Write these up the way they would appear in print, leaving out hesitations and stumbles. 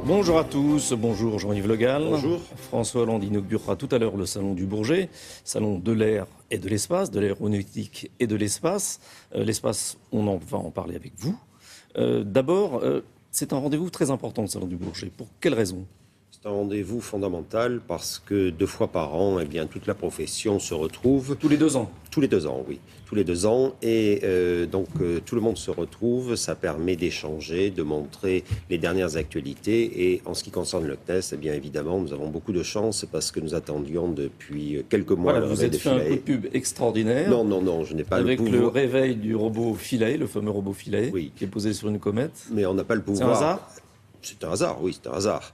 Bonjour à tous, bonjour Jean-Yves Le Gall. Bonjour. François Hollande inaugurera tout à l'heure le salon du Bourget, salon de l'air et de l'espace, de l'aéronautique et de l'espace. L'espace, va en parler avec vous. D'abord, c'est un rendez-vous très important, le salon du Bourget. Pour quelle raison ? C'est un rendez-vous fondamental parce que 2 fois par an, toute la profession se retrouve. Tous les 2 ans ? Tous les 2 ans, oui. Tous les 2 ans. Et tout le monde se retrouve. Ça permet d'échanger, de montrer les dernières actualités. Et en ce qui concerne le CNES, bien évidemment, nous avons beaucoup de chance parce que nous attendions depuis quelques mois voilà, le vous réveil êtes de fait un Philae. coup de pub extraordinaire. Non, je n'ai pas avec le pouvoir. le réveil du robot Philae, le fameux robot Philae, Oui. qui est posé sur une comète. Mais on n'a pas le pouvoir. C'est un hasard ? C'est un hasard, oui, c'est un hasard.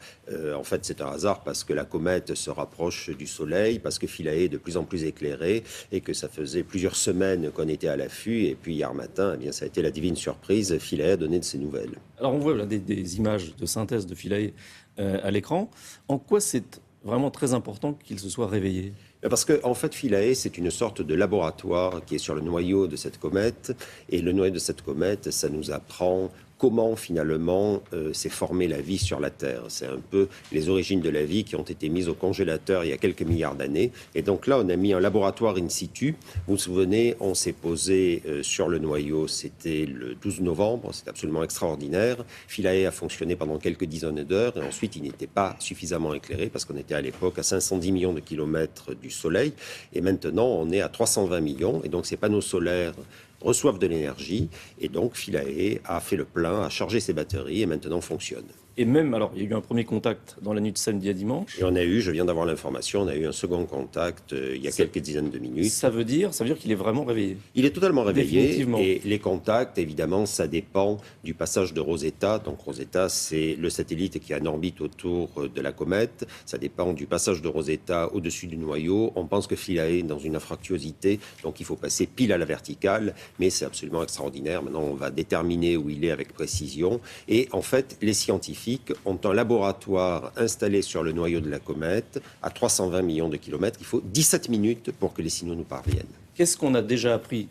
En fait, c'est un hasard parce que la comète se rapproche du Soleil, parce que Philae est de plus en plus éclairé et que ça faisait plusieurs semaines qu'on était à l'affût. Et puis hier matin, ça a été la divine surprise. Philae a donné de ses nouvelles. Alors on voit là, des images de synthèse de Philae à l'écran. En quoi c'est vraiment très important qu'il se soit réveillé ? Parce qu'en fait, Philae, c'est une sorte de laboratoire qui est sur le noyau de cette comète. Et le noyau de cette comète, ça nous apprend comment finalement s'est formée la vie sur la Terre. C'est un peu les origines de la vie qui ont été mises au congélateur il y a quelques milliards d'années. Et donc là, on a mis un laboratoire in situ. Vous vous souvenez, on s'est posé sur le noyau, c'était le 12 novembre, c'est absolument extraordinaire. Philae a fonctionné pendant quelques dizaines d'heures et ensuite il n'était pas suffisamment éclairé parce qu'on était à l'époque à 510 millions de kilomètres du Soleil. Et maintenant, on est à 320 millions. Et donc ces panneaux solaires reçoivent de l'énergie et donc Philae a fait le plein, a chargé ses batteries et maintenant fonctionne. Et même, alors, il y a eu un premier contact dans la nuit de samedi à dimanche. Et je viens d'avoir l'information, on a eu un second contact il y a quelques dizaines de minutes. Ça veut dire qu'il est vraiment réveillé. Il est totalement réveillé et les contacts, évidemment, ça dépend du passage de Rosetta. Donc Rosetta, c'est le satellite qui est en orbite autour de la comète. Ça dépend du passage de Rosetta au-dessus du noyau. On pense que Philae est dans une infractuosité, donc il faut passer pile à la verticale, mais c'est absolument extraordinaire. Maintenant, on va déterminer où il est avec précision. Et en fait, les scientifiques ont un laboratoire installé sur le noyau de la comète à 320 millions de kilomètres. Il faut 17 minutes pour que les signaux nous parviennent. Qu'est-ce qu'on a déjà appris ?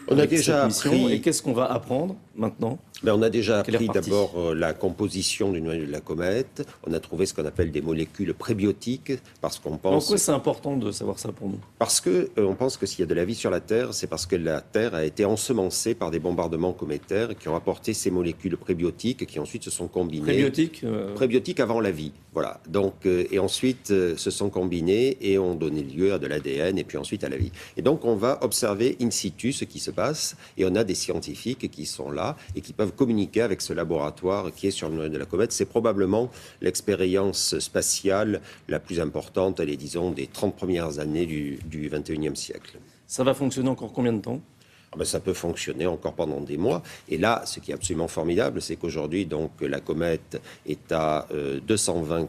On a déjà appris... Et qu'est-ce qu'on va apprendre maintenant ? On a déjà appris d'abord la composition du noyau de la comète. On a trouvé ce qu'on appelle des molécules prébiotiques parce qu'on pense... Pourquoi c'est important de savoir ça pour nous ? Parce qu'on pense que s'il y a de la vie sur la Terre, c'est parce que la Terre a été ensemencée par des bombardements cométaires qui ont apporté ces molécules prébiotiques qui ensuite se sont combinées. Prébiotiques avant la vie, voilà. Donc, et ensuite se sont combinées et ont donné lieu à de l'ADN et puis ensuite à la vie. Et donc on va observer in situ ce qui se passe et on a des scientifiques qui sont là et qui peuvent communiquer avec ce laboratoire qui est sur le noyau de la comète. C'est probablement l'expérience spatiale la plus importante, disons, des 30 premières années du 21e siècle. Ça va fonctionner encore combien de temps ? Ça peut fonctionner encore pendant des mois. Et là, ce qui est absolument formidable, c'est qu'aujourd'hui, donc, la comète est à 220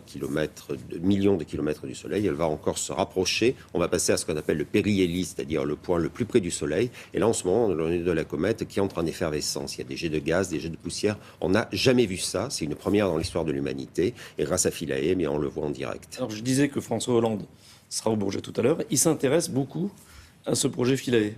millions de kilomètres du Soleil. Elle va encore se rapprocher. On va passer à ce qu'on appelle le périhélie, c'est-à-dire le point le plus près du Soleil. Et là, en ce moment, on est de la comète qui entre en effervescence. Il y a des jets de gaz, des jets de poussière. On n'a jamais vu ça. C'est une première dans l'histoire de l'humanité. Et grâce à Philae, on le voit en direct. Alors, je disais que François Hollande sera au Bourget tout à l'heure. Il s'intéresse beaucoup à ce projet Philae.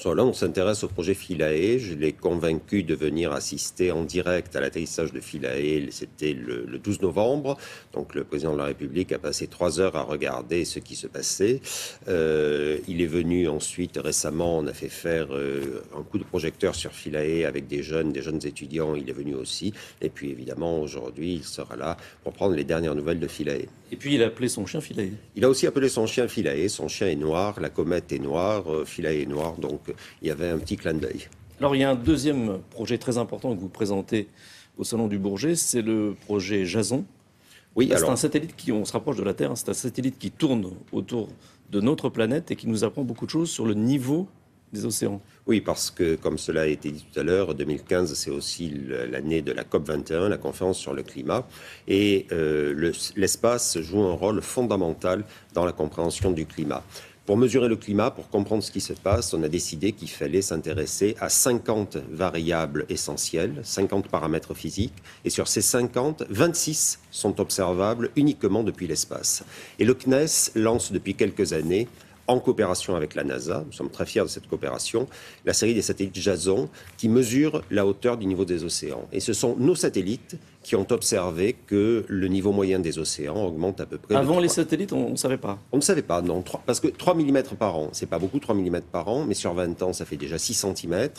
Là, on s'intéresse au projet Philae. Je l'ai convaincu de venir assister en direct à l'atterrissage de Philae. C'était le 12 novembre. Donc, le président de la République a passé 3 heures à regarder ce qui se passait. Il est venu ensuite, récemment, on a fait faire un coup de projecteur sur Philae avec des jeunes étudiants. Il est venu aussi. Et puis, évidemment, aujourd'hui, il sera là pour prendre les dernières nouvelles de Philae. Et puis, il a appelé son chien Philae. Il a aussi appelé son chien Philae. Son chien est noir, la comète est noire, Philae est noir. Donc, il y avait un petit clin d'œil. Alors, il y a un deuxième projet très important que vous présentez au Salon du Bourget, c'est le projet Jason. Oui, c'est un satellite on se rapproche de la Terre, c'est un satellite qui tourne autour de notre planète et qui nous apprend beaucoup de choses sur le niveau des océans. Oui, parce que, comme cela a été dit tout à l'heure, 2015, c'est aussi l'année de la COP21, la conférence sur le climat. Et l'espace joue un rôle fondamental dans la compréhension du climat. Pour mesurer le climat, pour comprendre ce qui se passe, on a décidé qu'il fallait s'intéresser à 50 variables essentielles, 50 paramètres physiques. Et sur ces 50, 26 sont observables uniquement depuis l'espace. Et le CNES lance depuis quelques années en coopération avec la NASA, nous sommes très fiers de cette coopération, la série des satellites Jason qui mesurent la hauteur du niveau des océans. Et ce sont nos satellites qui ont observé que le niveau moyen des océans augmente à peu près. Avant les satellites, on ne savait pas. On ne savait pas, non. Parce que 3 mm par an, c'est pas beaucoup, 3 mm par an, mais sur 20 ans, ça fait déjà 6 cm.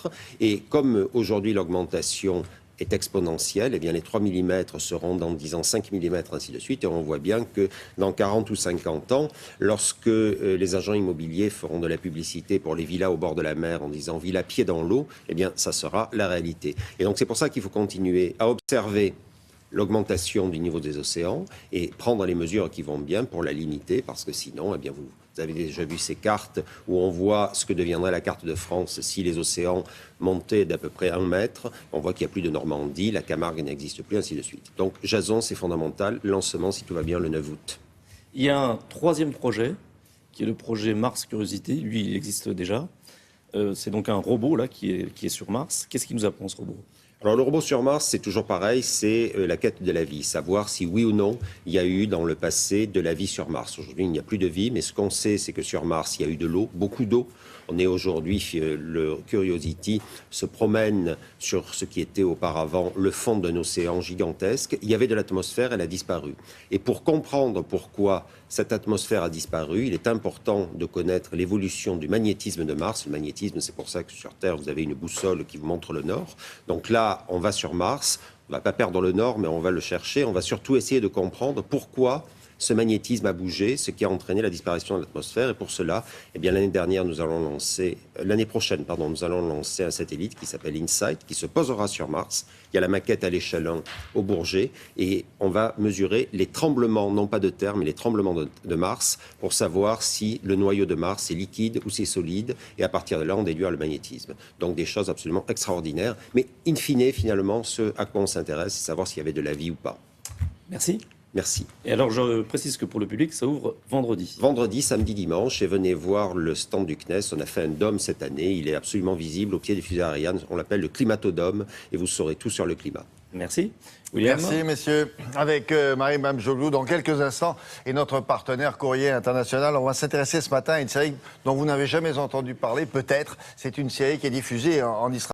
Et comme aujourd'hui l'augmentation est exponentielle, eh bien les 3 mm seront dans 10 ans 5 mm, ainsi de suite. Et on voit bien que dans 40 ou 50 ans, lorsque les agents immobiliers feront de la publicité pour les villas au bord de la mer en disant « villa pied dans l'eau », eh bien ça sera la réalité. Et donc c'est pour ça qu'il faut continuer à observer l'augmentation du niveau des océans et prendre les mesures qui vont bien pour la limiter, parce que sinon, eh bien, vous avez déjà vu ces cartes où on voit ce que deviendrait la carte de France si les océans montaient d'à peu près 1 mètre. On voit qu'il n'y a plus de Normandie, la Camargue n'existe plus, ainsi de suite. Donc Jason, c'est fondamental. Lancement, si tout va bien, le 9 août. Il y a un troisième projet, qui est le projet Mars Curiosity. Lui, il existe déjà. C'est donc un robot là, qui est sur Mars. Qu'est-ce qui nous apprend, ce robot ? Alors le robot sur Mars, c'est toujours pareil, c'est la quête de la vie, savoir si oui ou non il y a eu dans le passé de la vie sur Mars. Aujourd'hui, il n'y a plus de vie, mais ce qu'on sait, c'est que sur Mars, il y a eu de l'eau, beaucoup d'eau. On est aujourd'hui, le Curiosity se promène sur ce qui était auparavant le fond d'un océan gigantesque. Il y avait de l'atmosphère, elle a disparu. Et pour comprendre pourquoi cette atmosphère a disparu, il est important de connaître l'évolution du magnétisme de Mars. Le magnétisme, c'est pour ça que sur Terre, vous avez une boussole qui vous montre le nord. Donc là, on va sur Mars, on ne va pas perdre le nord, mais on va le chercher. On va surtout essayer de comprendre pourquoi ce magnétisme a bougé, ce qui a entraîné la disparition de l'atmosphère. Et pour cela, eh bien, l'année prochaine, nous allons lancer un satellite qui s'appelle InSight, qui se posera sur Mars. Il y a la maquette à l'échelle 1 au Bourget. Et on va mesurer les tremblements, non pas de Terre, mais les tremblements de Mars, pour savoir si le noyau de Mars est liquide ou c'est solide. Et à partir de là, on déduire le magnétisme. Donc des choses absolument extraordinaires. Mais in fine, finalement, ce à quoi on s'intéresse, c'est savoir s'il y avait de la vie ou pas. Merci. Merci. Et alors, je précise que pour le public, ça ouvre vendredi. Vendredi, samedi, dimanche, et venez voir le stand du CNES. On a fait un dôme cette année. Il est absolument visible au pied des fusées Ariane. On l'appelle le climatodôme, et vous saurez tout sur le climat. Merci. William. Merci, messieurs. Avec Marie Mamjoglou, dans quelques instants, et notre partenaire Courrier International, on va s'intéresser ce matin à une série dont vous n'avez jamais entendu parler, peut-être. C'est une série qui est diffusée en Israël.